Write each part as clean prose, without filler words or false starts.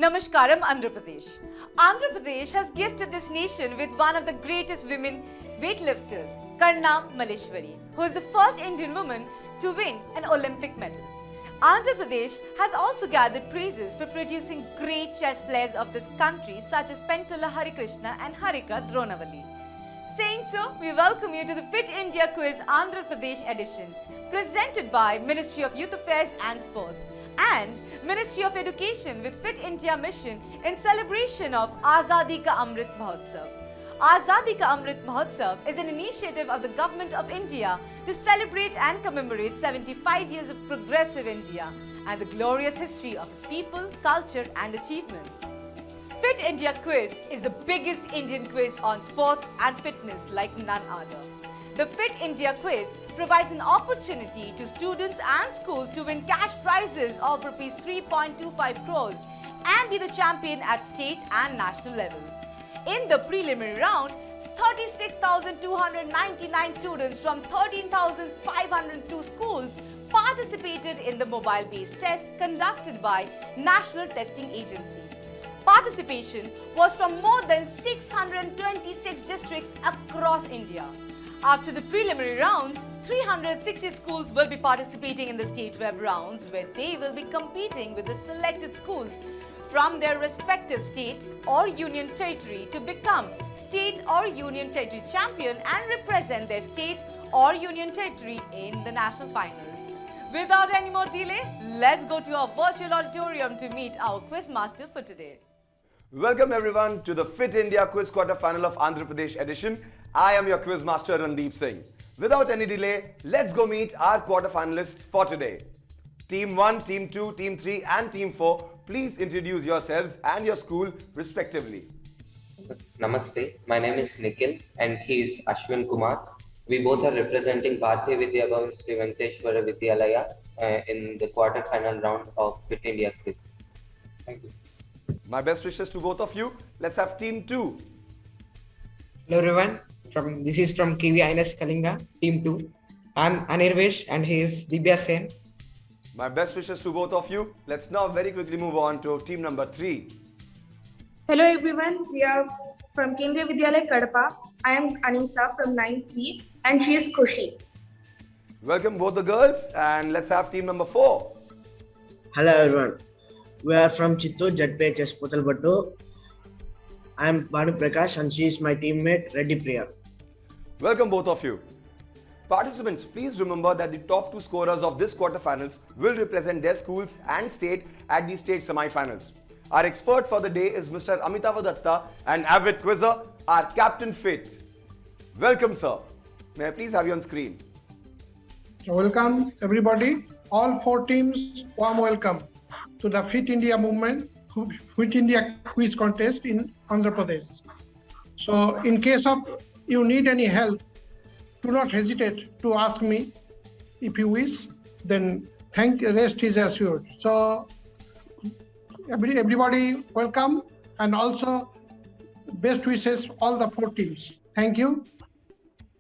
Namaskaram, Andhra Pradesh. Andhra Pradesh has gifted this nation with one of the greatest women weightlifters, Karna Malleshwari, who is the first Indian woman to win an Olympic medal. Andhra Pradesh has also gathered praises for producing great chess players of this country such as Pentala Harikrishna and Harika Dronavali. Saying so, we welcome you to the Fit India Quiz Andhra Pradesh edition, presented by Ministry of Youth Affairs and Sports and Ministry of Education with Fit India Mission in celebration of Azadi Ka Amrit Mahotsav. Azadi Ka Amrit Mahotsav is an initiative of the Government of India to celebrate and commemorate 75 years of progressive India and the glorious history of its people, culture and achievements. Fit India Quiz is the biggest Indian quiz on sports and fitness like none other. The Fit India Quiz provides an opportunity to students and schools to win cash prizes of Rs 3.25 crores and be the champion at state and national level. In the preliminary round, 36,299 students from 13,502 schools participated in the mobile-based test conducted by National Testing Agency. Participation was from more than 626 districts across India. After the preliminary rounds, 360 schools will be participating in the state web rounds where they will be competing with the selected schools from their respective state or union territory to become state or union territory champion and represent their state or union territory in the national finals. Without any more delay, let's go to our virtual auditorium to meet our quiz master for today. Welcome everyone to the Fit India Quiz Quarter Final of Andhra Pradesh edition. I am your quiz master Randeep Singh. Without any delay, let's go meet our quarter finalists for today. Team 1, Team 2, Team 3 and Team 4, please introduce yourselves and your school respectively. Namaste, my name is Nikhil and he is Ashwin Kumar. We both are representing Bharatiya Vidya Bhavan Sri Venkateshwara Vidyalaya in the quarter final round of Fit India Quiz. Thank you. My best wishes to both of you. Let's have Team 2. Hello everyone, this is from KV INS Kalinga, Team 2. I'm Anirvesh and he is Dibya Sen. My best wishes to both of you. Let's now very quickly move on to team number 3. Hello everyone, we are from Kendriya Vidyalaya Kadapa. I am Anisa from 9th and she is Kushi. Welcome both the girls and let's have team number 4. Hello everyone, we are from Chittoor ZPHS Putalbattu. I am Banu Prakash and she is my teammate Reddy Priya. Welcome both of you. Participants, please remember that the top 2 scorers of this quarterfinals will represent their schools and state at the state semi-finals. Our expert for the day is Mr. Amitava Datta, an avid quizzer, our Captain Fit. Welcome sir. May I please have you on screen? Welcome everybody. All 4 teams, warm welcome to the Fit India movement, Fit India quiz contest in Andhra Pradesh. So in case of you need any help, do not hesitate to ask me. If you wish, then rest is assured. So everybody welcome and also best wishes all the 4 teams. Thank you.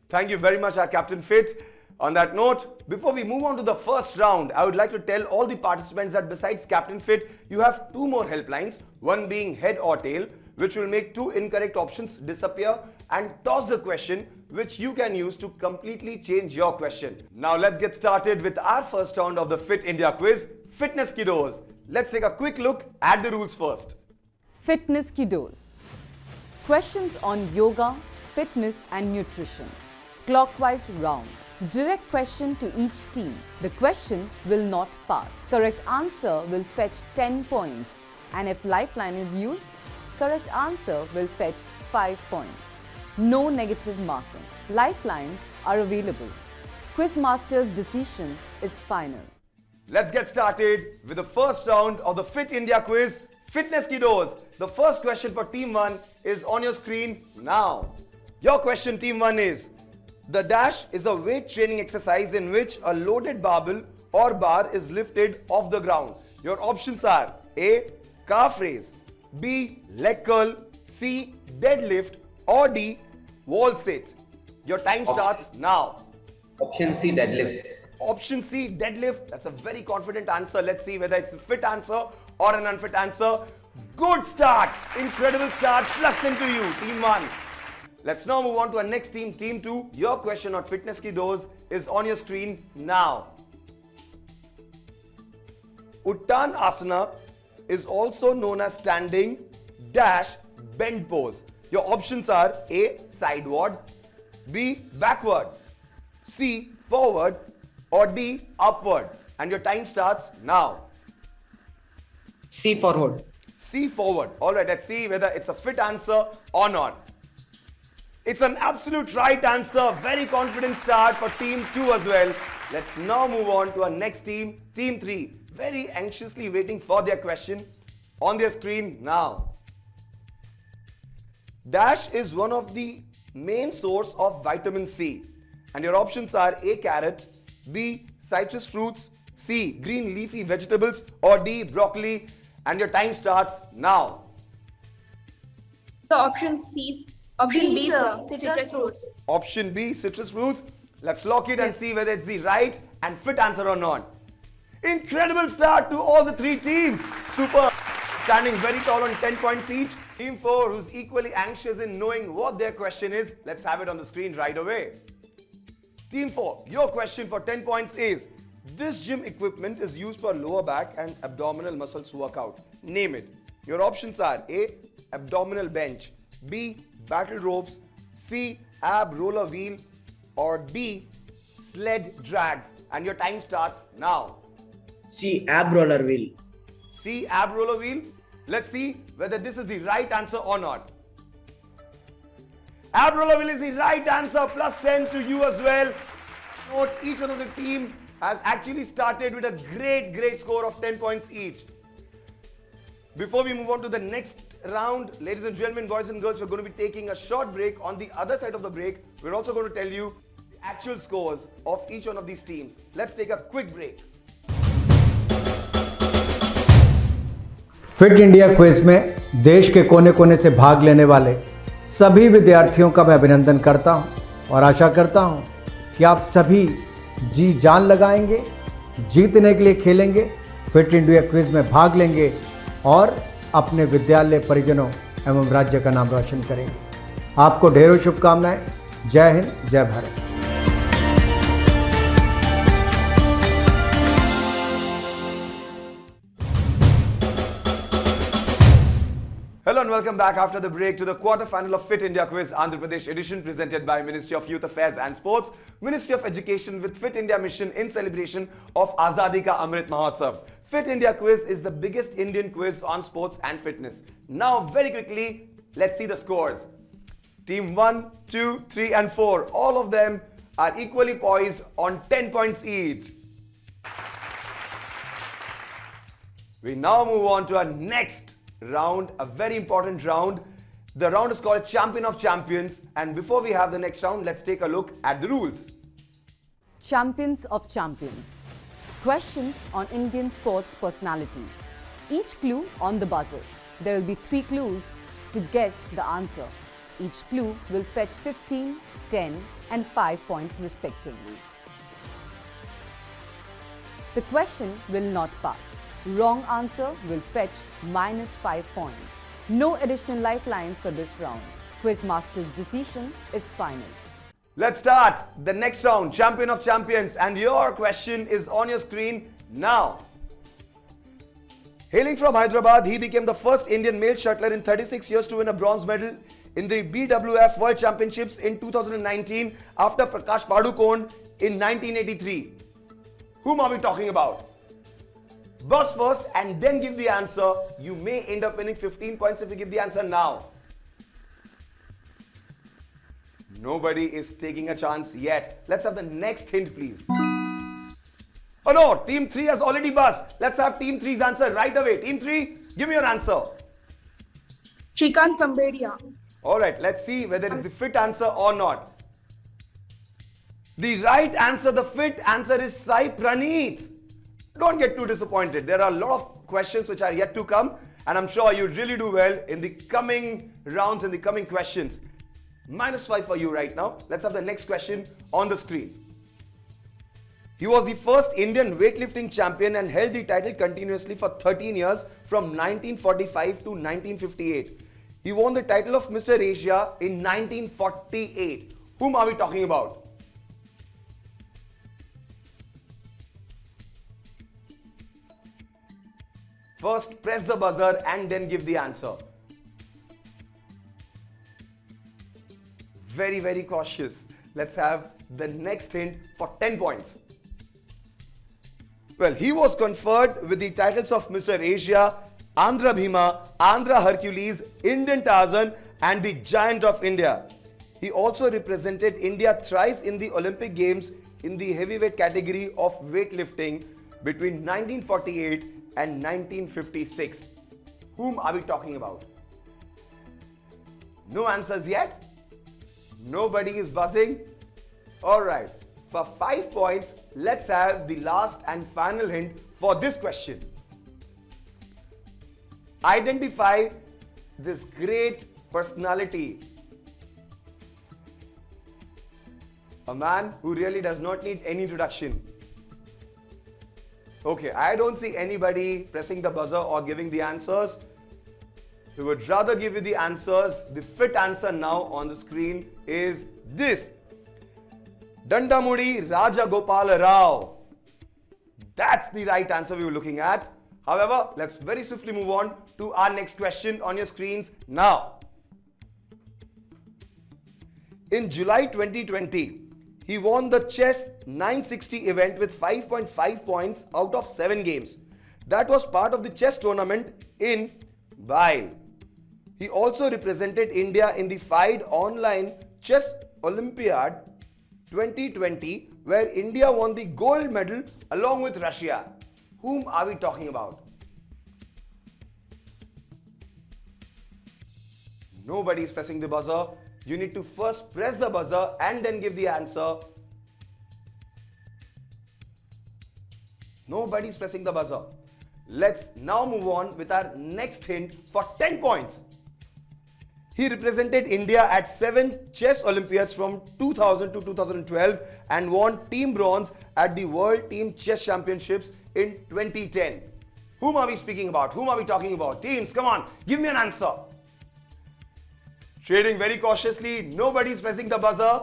Thank you very much, our Captain Fit. On that note, before we move on to the first round, I would like to tell all the participants that besides Captain Fit, you have 2 more helplines, one being head or tail, which will make 2 incorrect options disappear and toss the question, which you can use to completely change your question. Now let's get started with our first round of the Fit India Quiz, Fitness Kiddos. Let's take a quick look at the rules first. Fitness Kiddos. Questions on yoga, fitness and nutrition. Clockwise round. Direct question to each team. The question will not pass. Correct answer will fetch 10 points. And if lifeline is used, correct answer will fetch 5 points. No negative marking. Lifelines are available. Quizmaster's decision is final. Let's get started with the first round of the Fit India Quiz, Fitness Kiddos. The first question for Team 1 is on your screen now. Your question, Team 1 is, the dash is a weight training exercise in which a loaded barbell or bar is lifted off the ground. Your options are A. Calf raise, B. Leg curl, C. Deadlift or D. Wall sit. Your time starts now. Option C, deadlift. Option C, deadlift. That's a very confident answer. Let's see whether it's a fit answer or an unfit answer. Good start. Incredible start. Plus 10 to you, team 1. Let's now move on to our next team, team 2. Your question on Fitness Ki Dose is on your screen now. Uttan Asana is also known as standing dash bend pose. Your options are A. Sideward, B. Backward, C. Forward, or D. Upward. And your time starts now. C forward. C forward. Alright, let's see whether it's a fit answer or not. It's an absolute right answer. Very confident start for team 2 as well. Let's now move on to our next team, team 3. Very anxiously waiting for their question on their screen now. Dash is one of the main source of vitamin C. And your options are A. Carrot, B. Citrus fruits, C. Green leafy vegetables, or D. Broccoli. And your time starts now. The option B, sir. Citrus fruits. Option B, citrus fruits. Let's lock it and see whether it's the right and fit answer or not. Incredible start to all the 3 teams. Super. Standing very tall on 10 points each. Team 4, who's equally anxious in knowing what their question is. Let's have it on the screen right away. Team 4, your question for 10 points is, this gym equipment is used for lower back and abdominal muscles workout. Name it. Your options are A. Abdominal bench, B. Battle ropes, C. Ab roller wheel, or D. Sled drags. And your time starts now. C. Ab roller wheel. C. Ab roller wheel. Let's see whether this is the right answer or not. Ab roller wheel is the right answer. Plus 10 to you as well. Note, each one of the team has actually started with a great score of 10 points each. Before we move on to the next round, ladies and gentlemen, boys and girls, we're going to be taking a short break. On the other side of the break, we're also going to tell you the actual scores of each one of these teams. Let's take a quick break. Fit India quiz में देश के कोने कोने से भाग लेने वाले सभी विद्यार्थियों का मैं अभिनंदन करता हूं और आशा करता हूं कि आप सभी जी जान लगाएंगे, जीतने के लिए खेलेंगे, फिट इंडिया क्विज में भाग लेंगे और अपने विद्यालय परिजनों एवं राज्य का नाम रोशन करेंगे। आपको ढेरों शुभकामनाएं। जय हिंद, जय Bharat. Hello and welcome back after the break to the quarter final of Fit India Quiz Andhra Pradesh edition presented by Ministry of Youth Affairs and Sports, Ministry of Education with Fit India mission in celebration of Azadi Ka Amrit Mahotsav. Fit India Quiz is the biggest Indian quiz on sports and fitness. Now very quickly, let's see the scores. Team 1, 2, 3 and 4, all of them are equally poised on 10 points each. We now move on to our next round, a very important round. The round is called Champion of Champions, and before we have the next round, let's take a look at the rules. Champions of Champions. Questions on Indian sports personalities. Each clue on the buzzer. There will be 3 clues to guess the answer. Each clue will fetch 15, 10 and 5 points respectively. The question will not pass. Wrong answer will fetch -5 points. No additional lifelines for this round. Quizmaster's decision is final. Let's start the next round, Champion of Champions, and your question is on your screen now. Hailing from Hyderabad, he became the first Indian male shuttler in 36 years to win a bronze medal in the BWF World Championships in 2019 after Prakash Padukone in 1983. Whom are we talking about? Buzz first and then give the answer. You may end up winning 15 points if you give the answer now. Nobody is taking a chance yet. Let's have the next hint, please. Oh no, Team 3 has already buzzed. Let's have Team 3's answer right away. Team 3, give me your answer. Shrikant Kambedia. Alright, let's see whether it's the fit answer or not. The right answer, the fit answer is Sai Praneeth. Don't get too disappointed. There are a lot of questions which are yet to come, and I'm sure you'd really do well in the coming rounds, in the coming questions. -5 for you right now. Let's have the next question on the screen. He was the first Indian weightlifting champion and held the title continuously for 13 years from 1945 to 1958. He won the title of Mr. Asia in 1948. Whom are we talking about? First, press the buzzer and then give the answer. Very, very cautious. Let's have the next hint for 10 points. Well, he was conferred with the titles of Mr. Asia, Andhra Bhima, Andhra Hercules, Indian Tarzan and the Giant of India. He also represented India thrice in the Olympic Games in the heavyweight category of weightlifting between 1948 and 1956. Whom are we talking about? No answers yet? Nobody is buzzing? Alright, for 5 points, let's have the last and final hint for this question. Identify this great personality. A man who really does not need any introduction. Okay, I don't see anybody pressing the buzzer or giving the answers. We would rather give you the answers. The fit answer now on the screen is this. Dandamudi Raja Gopala Rao. That's the right answer we were looking at. However, let's very swiftly move on to our next question on your screens now. In July 2020, he won the chess 960 event with 5.5 points out of 7 games. That was part of the chess tournament in Bile. He also represented India in the FIDE Online Chess Olympiad 2020, where India won the gold medal along with Russia. Whom are we talking about? Nobody is pressing the buzzer. You need to first press the buzzer and then give the answer. Nobody is pressing the buzzer. Let's now move on with our next hint for 10 points. He represented India at 7 chess Olympiads from 2000 to 2012 and won team bronze at the World Team Chess Championships in 2010. Whom are we speaking about? Whom are we talking about? Teams, come on, give me an answer. Trading very cautiously, nobody is pressing the buzzer.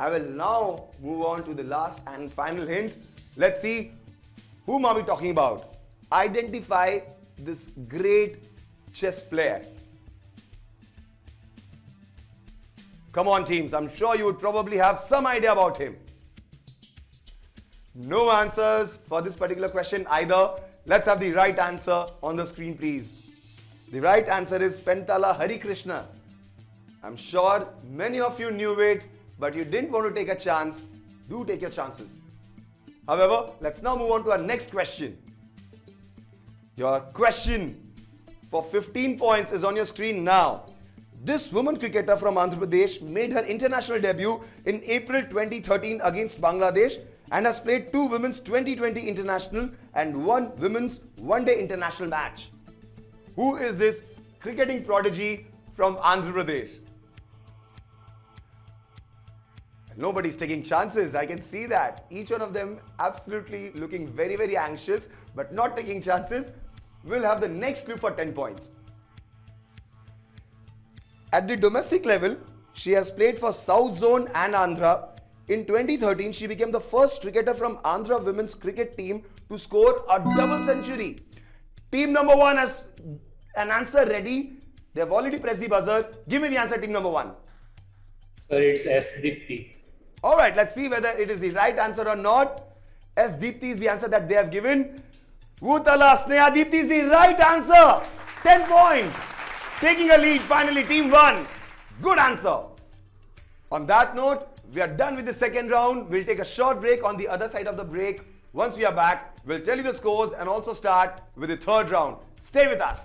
I will now move on to the last and final hint. Let's see, whom are we talking about? Identify this great chess player. Come on teams, I'm sure you would probably have some idea about him. No answers for this particular question either. Let's have the right answer on the screen please. The right answer is Pentala Harikrishna. I'm sure many of you knew it, but you didn't want to take a chance. Do take your chances. However, let's now move on to our next question. Your question for 15 points is on your screen now. This woman cricketer from Andhra Pradesh made her international debut in April 2013 against Bangladesh and has played 2 women's 2020 international and 1 women's one-day international match. Who is this cricketing prodigy from Andhra Pradesh? Nobody's taking chances, I can see that. Each one of them absolutely looking very, very anxious, but not taking chances. We'll have the next clue for 10 points. At the domestic level, she has played for South Zone and Andhra. In 2013, she became the first cricketer from Andhra women's cricket team to score a double century. Team number 1 has an answer ready. They have already pressed the buzzer. Give me the answer, team number 1. Sir, it's S. Deepti. Alright, let's see whether it is the right answer or not. S. Deepti is the answer that they have given. Vutala Sneha Deepti is the right answer. 10 points. Taking a lead, finally, team 1. Good answer. On that note, we are done with the second round. We'll take a short break on the other side of the break. Once we are back, we'll tell you the scores and also start with the third round. Stay with us.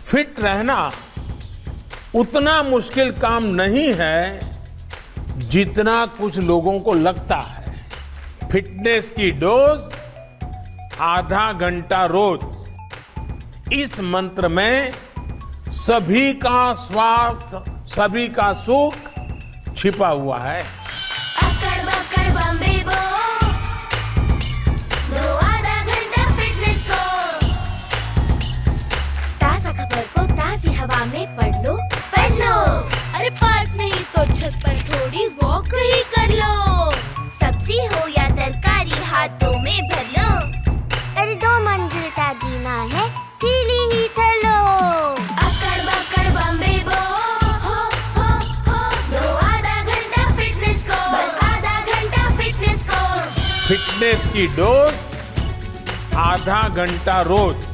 Fit रहना उतना मुश्किल काम नहीं है जितना कुछ लोगों को लगता है। फिटनेस की डोज आधा घंटा रोज। इस मंत्र में सभी का स्वास्थ्य, सभी का सुख, छिपा हुआ है। अक्कड़ बक्कड़ बम्बे बो, दो आधा घंटा फिटनेस को। ताज़ा खबर को ताज़ी हवा में पढ़ लो। अरे पार्क नहीं तो छत पर थोड़ी वॉक ही कर लो। सब्जी हो या तरकारी हाथों में भर लो। अरे 2 मंजिल का जीना है, सीढ़ी ही चलो। अक्कड़ बक्कड़ बम्बे बो, हो दो आधा घंटा फिटनेस को। बस आधा घंटा फिटनेस को। फिटनेस की डोज आधा घंटा रोज।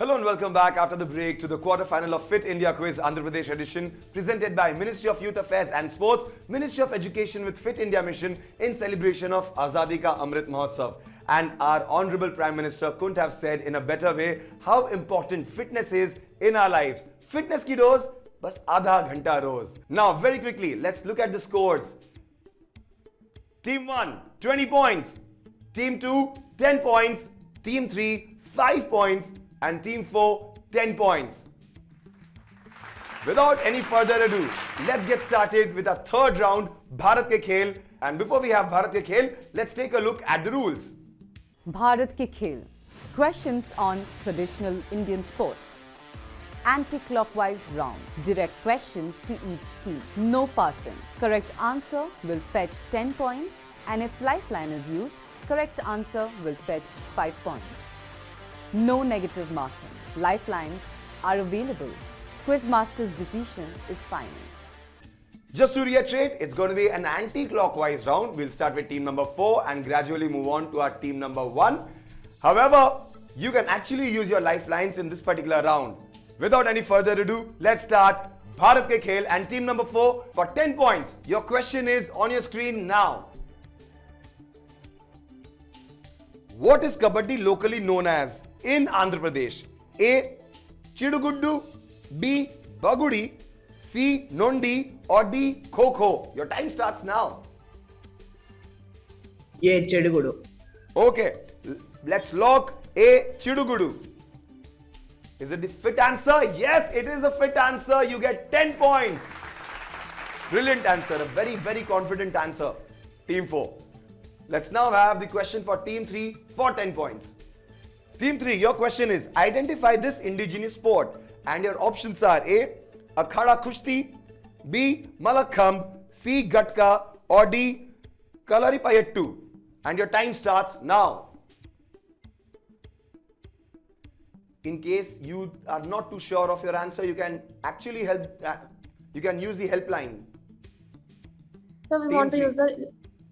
Hello and welcome back after the break to the quarter-final of Fit India Quiz Andhra Pradesh edition presented by Ministry of Youth Affairs and Sports, Ministry of Education with Fit India Mission in celebration of Azadi Ka Amrit Mahotsav. And our Honorable Prime Minister couldn't have said in a better way how important fitness is in our lives. Fitness ki dose, bas aadha ghanta roz. Now very quickly, let's look at the scores. Team 1, 20 points. Team 2, 10 points. Team 3, 5 points. And Team 4, 10 points. Without any further ado, let's get started with our third round, Bharat Ke Khel. And before we have Bharat Ke Khel, let's take a look at the rules. Bharat Ke Khel. Questions on traditional Indian sports. Anti-clockwise round. Direct questions to each team. No passing. Correct answer will fetch 10 points. And if lifeline is used, correct answer will fetch 5 points. No negative marking. Lifelines are available. Quizmaster's decision is final. Just to reiterate, it's going to be an anti-clockwise round. We'll start with team number 4 and gradually move on to our team number 1. However, you can actually use your lifelines in this particular round. Without any further ado, let's start Bharat Ke Khel and team number 4 for 10 points. Your question is on your screen now. What is kabaddi locally known as in Andhra Pradesh? A. Chiduguddu, B. Bagudi, C. Nondi, or D. Kho-Kho? Your time starts now. A. Chedugudu. Okay, let's lock A. Chidugudu. Is it the fit answer? Yes, it is a fit answer. You get 10 points. Brilliant answer, a very, very confident answer. Team 4. Let's now have the question for Team 3 for 10 points. Team 3, your question is, identify this indigenous sport. And your options are A. Akhada Kushti, B. Malakhambh, C. Gatka, or D. Kalaripayattu. And your time starts now. In case you are not too sure of your answer, you can actually help. You can use the helpline. So we want to use the.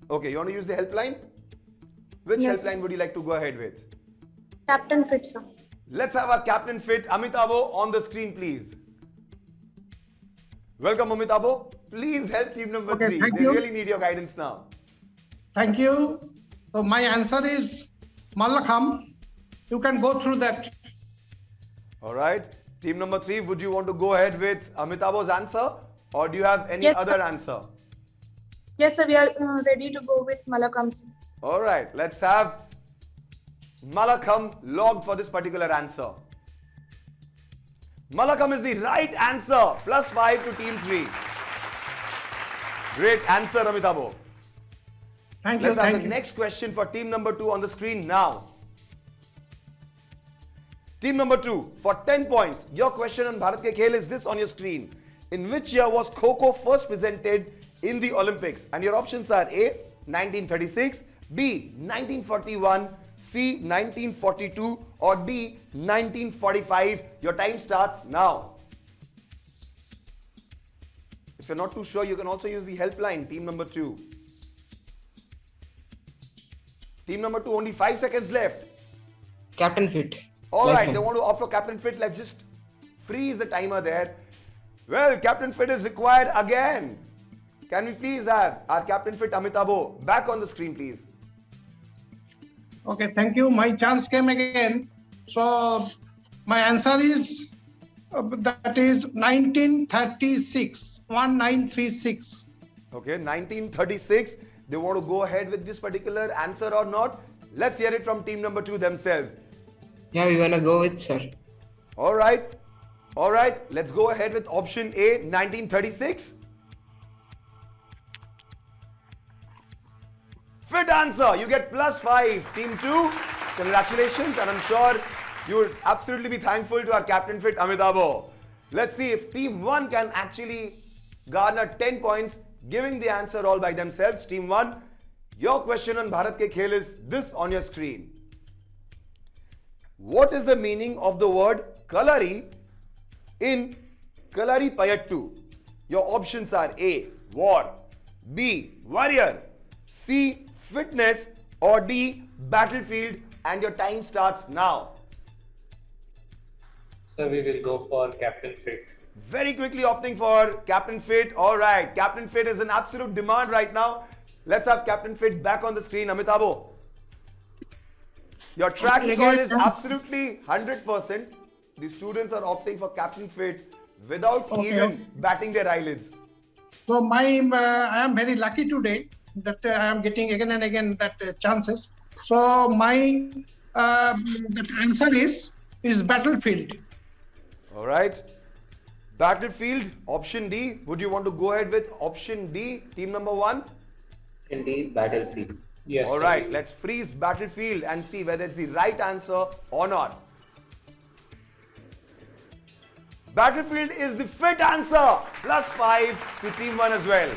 Okay, you want to use the helpline? Which Yes. helpline would you like to go ahead with? Captain Fit, sir. Let's have our captain fit, Amitabho, on the screen, please. Welcome, Amitabho. Please help team number 3. Thank They you. really need your guidance now. Thank you. So my answer is Malakhambh. You can go through that. All right. Team number 3, would you want to go ahead with Amitabho's answer, or do you have any Yes, other sir. answer? Yes, sir. We are ready to go with Malakhambh, sir. All right. Let's have Malakhambh logged for this particular answer. Malakhambh is the right answer. Plus 5 to Team 3. Great answer, Amitabho. Thank you. Let's have Thank the you. next question for team number 2 on the screen now. Team number 2, for 10 points, your question on Bharat Ke Khel is this on your screen. In which year was Kho-Kho first presented in the Olympics? And your options are A. 1936, B. 1941, C. 1942, or D. 1945. Your time starts now. If you're not too sure, you can also use the helpline, team number 2. Team number 2, only 5 seconds left. Captain Fit. All right, Lifeline. they want to opt for Captain Fit. Let's just freeze the timer there. Well, Captain Fit is required again. Can we please have our Captain Fit Amitabho back on the screen, please? Okay, thank you. My chance came again. So my answer is that is 1936. 1936. Okay, 1936. They want to go ahead with this particular answer or not? Let's hear it from team number 2 themselves. Yeah, we wanna go with sir. All right. All right, let's go ahead with option A, 1936. Fit answer. You get +5. Team 2, congratulations, and I'm sure you would absolutely be thankful to our captain fit, Amitabh. Let's see if Team 1 can actually garner 10 points, giving the answer all by themselves. Team 1, your question on Bharat Ke Khel is this on your screen. What is the meaning of the word Kalari in Kalari Payattu? Your options are A, war, B, warrior, C, fitness, or D, battlefield, and your time starts now. So we will go for Captain Fit. Very quickly opting for Captain Fit. All right, Captain Fit is in absolute demand right now. Let's have Captain Fit back on the screen. Amitabh, your track record is absolutely 100%. The students are opting for Captain Fit without even batting their eyelids. So I am very lucky today that I am getting again and again that chances. So my the answer is battlefield. All right. Battlefield, option D. Would you want to go ahead with option D, team number 1? Indeed, battlefield. Yes. All right, let's freeze battlefield and see whether it's the right answer or not. Battlefield is the fit answer. +5 to team 1 as well.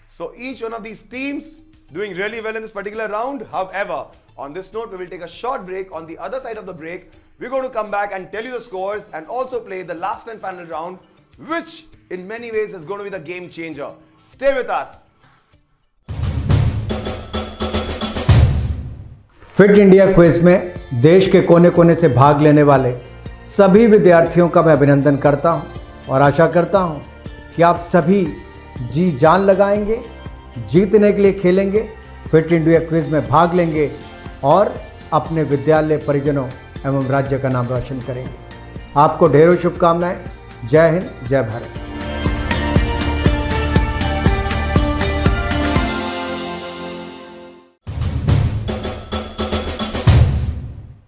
So each one of these teams doing really well in this particular round. However, on this note, we will take a short break. On the other side of the break, we're going to come back and tell you the scores and also play the last and final round, which in many ways is going to be the game changer. Stay with us. Fit India quiz में देश के कोने कोने से भाग लेने वाले सभी विद्यार्थियों का मैं अभिनंदन करता हूं और आशा करता हूं कि आप सभी जी जान लगाएंगे, जीतने के लिए खेलेंगे, फिट इंडिया क्विज में भाग लेंगे और अपने विद्यालय परिजनों एवं राज्य का नाम रोशन करेंगे। आपको ढेरों शुभकामनाएं। जय हिंद, जय Bharat.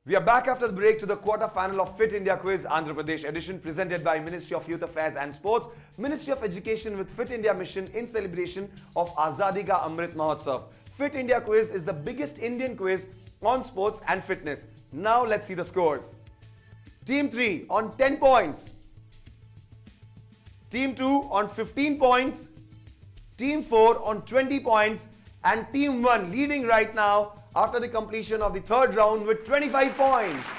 We are back after the break to the quarter final of Fit India Quiz Andhra Pradesh edition, presented by Ministry of Youth Affairs and Sports, Ministry of Education with Fit India Mission in celebration of Azadi Ka Amrit Mahotsav. Fit India Quiz is the biggest Indian quiz on sports and fitness. Now let's see the scores. Team 3 on 10 points. Team 2 on 15 points. Team 4 on 20 points. And Team 1 leading right now after the completion of the third round with 25 points.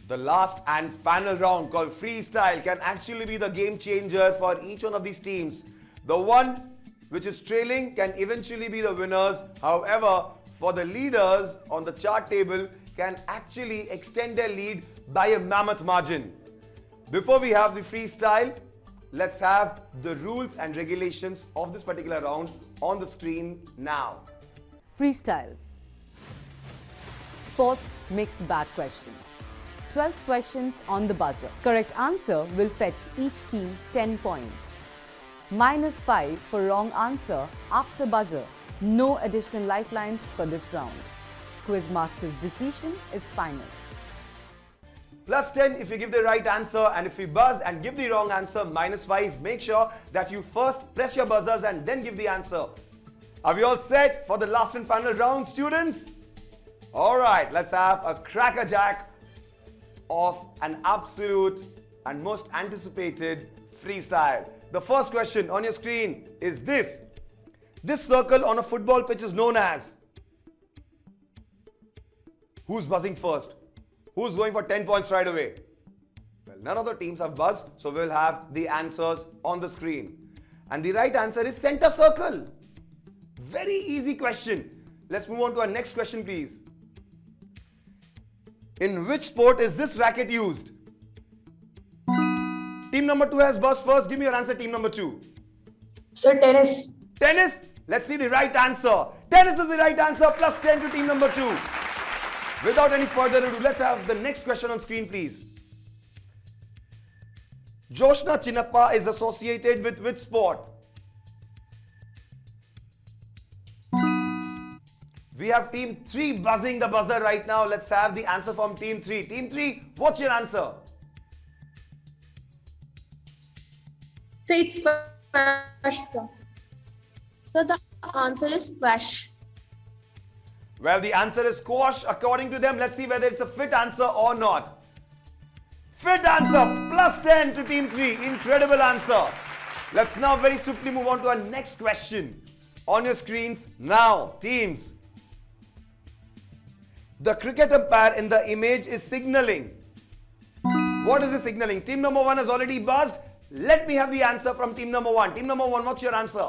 The last and final round called Freestyle can actually be the game changer for each one of these teams. The one which is trailing can eventually be the winners. However, for the leaders on the chart table can actually extend their lead by a mammoth margin. Before we have the freestyle, let's have the rules and regulations of this particular round on the screen now. Freestyle. Sports mixed bag questions. 12 questions on the buzzer. Correct answer will fetch each team 10 points. -5 for wrong answer after buzzer. No additional lifelines for this round. Quizmaster's decision is final. +10 if you give the right answer, and if you buzz and give the wrong answer, -5. Make sure that you first press your buzzers and then give the answer. Are we all set for the last and final round, students? Alright, let's have a crackerjack of an absolute and most anticipated freestyle. The first question on your screen is this. This circle on a football pitch is known as. Who's buzzing first? Who's going for 10 points right away? Well, none of the teams have buzzed, so we'll have the answers on the screen. And the right answer is center circle. Very easy question. Let's move on to our next question, please. In which sport is this racket used? Team number 2 has buzzed first. Give me your answer, team number 2. Sir, tennis. Tennis? Let's see the right answer. Tennis is the right answer. +10 to team number 2. Without any further ado, let's have the next question on screen, please. Joshna Chinnappa is associated with which sport? We have team 3 buzzing the buzzer right now. Let's have the answer from team 3. Team 3, what's your answer? So it's squash, sir. So the answer is squash. Well, the answer is squash according to them. Let's see whether it's a fit answer or not. Fit answer, plus 10 to team 3. Incredible answer. Let's now very swiftly move on to our next question. On your screens now, teams. The cricket umpire in the image is signaling. What is he signaling? Team number 1 has already buzzed. Let me have the answer from team number 1. Team number 1, what's your answer?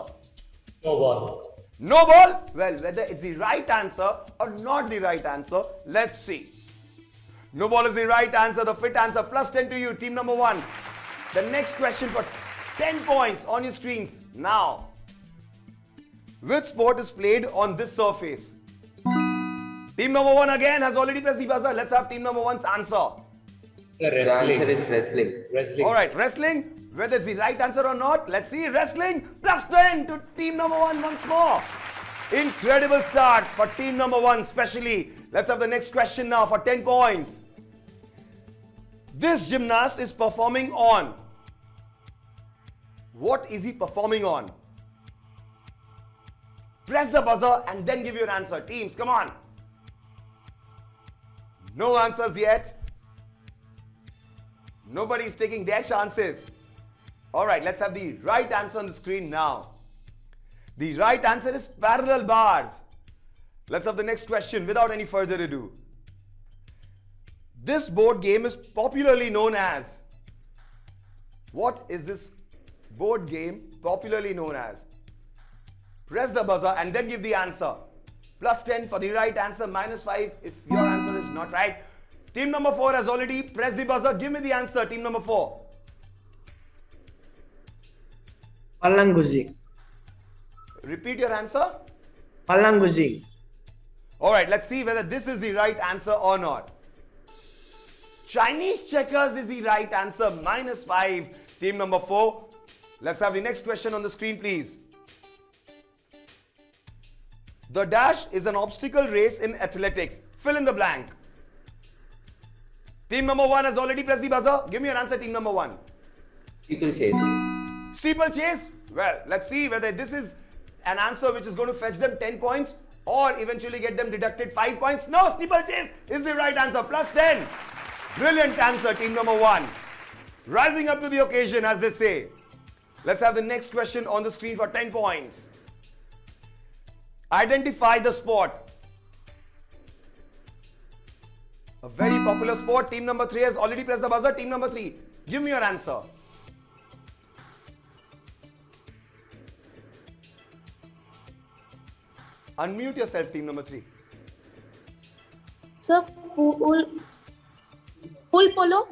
No ball. No ball? Well, whether it's the right answer or not the right answer, let's see. No ball is the right answer, the fit answer. Plus 10 to you, team number 1. The next question for 10 points on your screens now. Which sport is played on this surface? Team number 1 again has already pressed the buzzer. Let's have team number 1's answer. The answer is wrestling. Wrestling. Alright, wrestling. Whether it's the right answer or not, let's see. Wrestling, plus 10 to team number 1 once more. Incredible start for team number 1 especially. Let's have the next question now for 10 points. This gymnast is performing on. What is he performing on? Press the buzzer and then give your answer. Teams, come on. No answers yet. Nobody's taking their chances. Alright, let's have the right answer on the screen now. The right answer is parallel bars. Let's have the next question without any further ado. This board game is popularly known as. What is this board game popularly known as? Press the buzzer and then give the answer. Plus 10 for the right answer, minus 5 if your answer is not right. Team number 4 has already pressed the buzzer. Give me the answer, team number 4. Pallanguzi. Repeat your answer. Pallanguzi. Alright, let's see whether this is the right answer or not. Chinese checkers is the right answer, minus 5. Team number 4. Let's have the next question on the screen, please. The dash is an obstacle race in athletics. Fill in the blank. Team number 1 has already pressed the buzzer. Give me your answer, team number 1. Steeplechase. Steeplechase? Well, let's see whether this is an answer which is going to fetch them 10 points or eventually get them deducted 5 points. No, steeplechase is the right answer. Plus 10. Brilliant answer, team number 1. Rising up to the occasion, as they say. Let's have the next question on the screen for 10 points. Identify the sport. A very popular sport. Team number 3 has already pressed the buzzer. Team number 3, give me your answer. Unmute yourself, team number 3. So pool polo.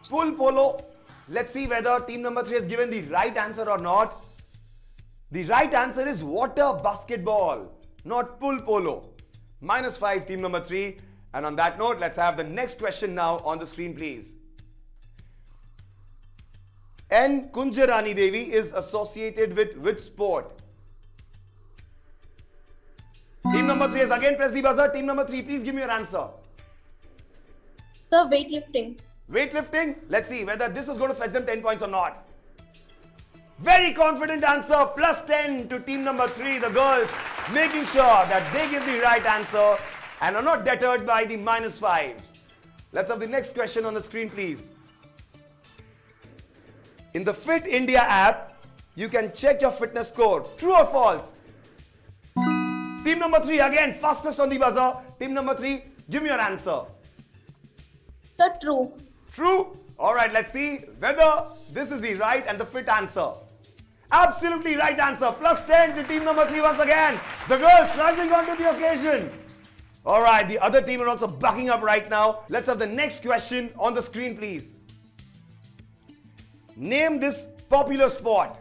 Pool polo. Let's see whether team number 3 has given the right answer or not. The right answer is water basketball, not pool polo. Minus 5, team number 3. And on that note, let's have the next question now on the screen, please. N. Kunjarani Devi is associated with which sport? Team number 3 has again pressed the buzzer. Team number 3, please give me your answer. So weightlifting. Weightlifting? Let's see whether this is going to fetch them 10 points or not. Very confident answer. Plus 10 to team number 3, the girls, making sure that they give the right answer and are not deterred by the minus 5s. Let's have the next question on the screen, please. In the Fit India app, you can check your fitness score. True or false? Team number 3, again, fastest on the buzzer. Team number 3, give me your answer. So true. True? Alright, let's see whether this is the right and the fit answer. Absolutely right answer. Plus 10 to team number 3 once again. The girls rising onto the occasion. Alright, the other team are also bucking up right now. Let's have the next question on the screen, please. Name this popular sport.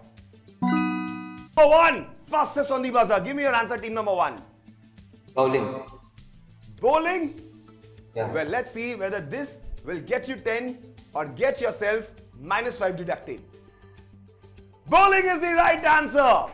Number 1, fastest on the buzzer. Give me your answer, team number 1. Bowling. Bowling? Yeah. Well, let's see whether this will get you 10 or get yourself minus 5 deducted. Bowling is the right answer.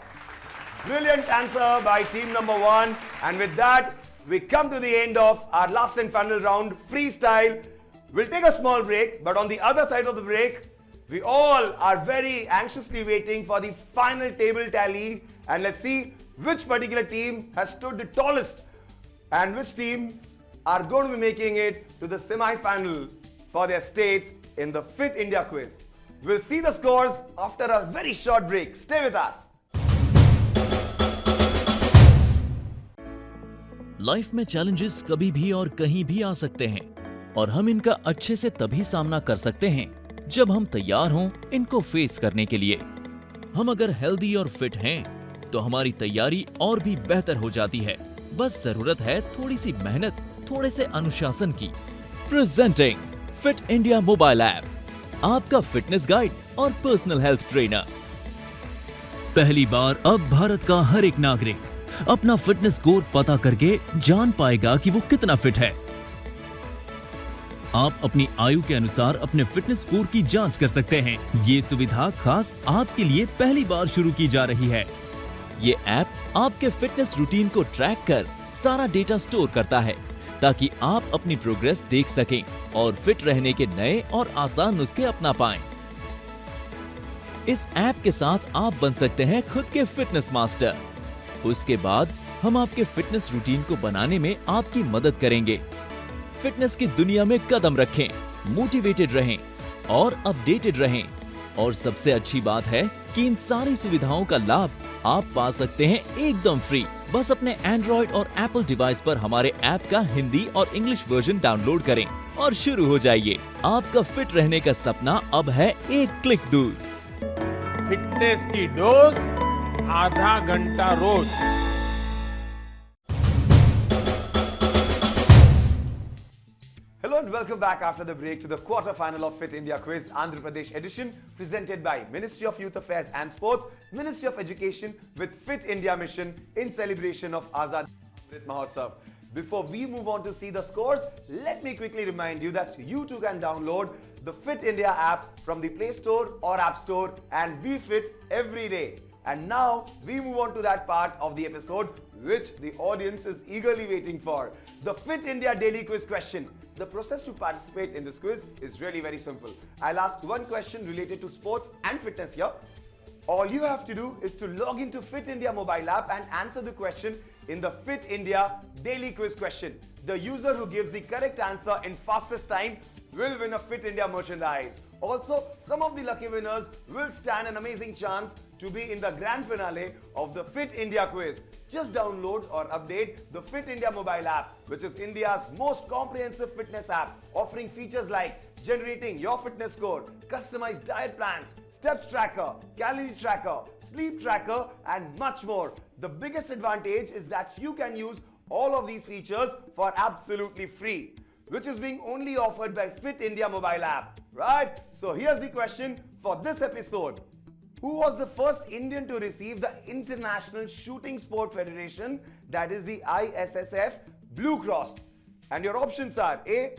Brilliant answer by team number 1. And with that, we come to the end of our last and final round, Freestyle. We'll take a small break, but on the other side of the break, we all are very anxiously waiting for the final table tally. And let's see which particular team has stood the tallest and which teams are going to be making it to the semi-final for their states in the Fit India quiz. We'll see the scores after a very short break. Stay with us. Life में challenges कभी भी और कहीं भी आ सकते हैं और हम इनका अच्छे से तभी सामना कर सकते हैं जब हम तैयार हों इनको फेस करने के लिए। हम अगर हेल्दी और फिट हैं तो हमारी तैयारी और भी बेहतर हो जाती है। बस जरूरत है थोड़ी सी मेहनत, थोड़े से अनुशासन की। Presenting fit India mobile app, आपका फिटनेस गाइड और पर्सनल हेल्थ ट्रेनर। पहली बार अब भारत का हर एक नागरिक अपना फिटनेस स्कोर पता करके जान पाएगा कि वो कितना फिट है। आप अपनी आयु के अनुसार अपने फिटनेस स्कोर की जांच कर सकते हैं। ये सुविधा खास आपके लिए पहली बार शुरू की जा रही है। ये ऐप आपके फिटनेस रूटीन को ट्रैक कर सारा डेटा स्टोर करता है ताकि आप अपनी प्रोग्रेस देख सकें और फिट रहने के नए और आसान नुस्खे अपना पाएं। इस ऐप के साथ आप बन सकते हैं खुद के फिटनेस मास्टर। उसके बाद हम आपके फिटनेस रूटीन को बनाने में आपकी मदद करेंगे। फिटनेस की दुनिया में कदम रखें, मोटिवेटेड रहें और अपडेटेड रहें। और सबसे अच्छी बात है कि इन सारी सुविधाओं का लाभ आप पा सकते हैं एकदम फ्री। बस अपने एंड्रॉइड और एप्पल डिवाइस पर हमारे ऐप का हिंदी और इंग्लिश वर्जन डाउनलोड करें और शुरू हो जाइए। आपका फिट रहने का सपना अब है एक क्लिक दूर। फिटनेस की डोज आधा घंटा रोज। Hello and welcome back after the break to the quarter final of Fit India Quiz Andhra Pradesh edition, presented by Ministry of Youth Affairs and Sports, Ministry of Education with Fit India Mission in celebration of Azad Amrit Mahotsav. Before we move on to see the scores, let me quickly remind you that you too can download the Fit India app from the Play Store or App Store and be fit every day. And now we move on to that part of the episode which the audience is eagerly waiting for. The Fit India Daily Quiz question. The process to participate in this quiz is really very simple. I'll ask one question related to sports and fitness here. All you have to do is to log into Fit India mobile app and answer the question in the Fit India Daily Quiz question. The user who gives the correct answer in fastest time will win a Fit India merchandise. Also, some of the lucky winners will stand an amazing chance to be in the grand finale of the Fit India quiz. Just download or update the Fit India mobile app, which is India's most comprehensive fitness app, offering features like generating your fitness score, customized diet plans, steps tracker, calorie tracker, sleep tracker, and much more. The biggest advantage is that you can use all of these features for absolutely free, which is being only offered by Fit India mobile app, right? So here's the question for this episode. Who was the first Indian to receive the International Shooting Sport Federation, that is the ISSF Blue Cross? And your options are A.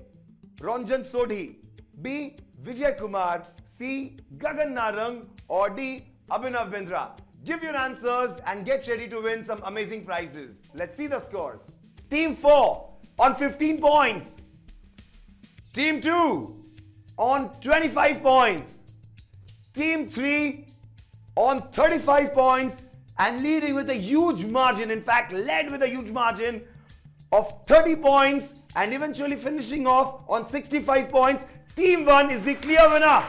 Ranjan Sodhi, B. Vijay Kumar, C. Gagan Narang, or D. Abhinav Bindra. Give your answers and get ready to win some amazing prizes. Let's see the scores. Team 4 on 15 points. Team 2 on 25 points. Team 3 on 35 points and leading with a huge margin, in fact led with a huge margin of 30 points and eventually finishing off on 65 points. Team 1 is the clear winner.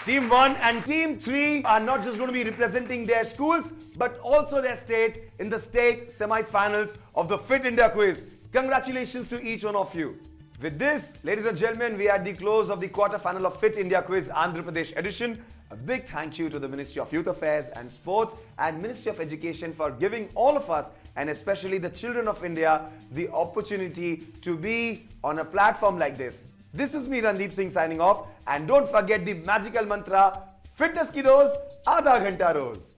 Team 1 and Team 3 are not just going to be representing their schools but also their states in the state semi-finals of the Fit India quiz. Congratulations to each one of you. With this, ladies and gentlemen, we are at the close of the quarter-final of Fit India Quiz Andhra Pradesh edition. A big thank you to the Ministry of Youth Affairs and Sports and Ministry of Education for giving all of us, and especially the children of India, the opportunity to be on a platform like this. This is me, Randeep Singh, signing off. And don't forget the magical mantra, fitness ki dose, aadha ghanta roz.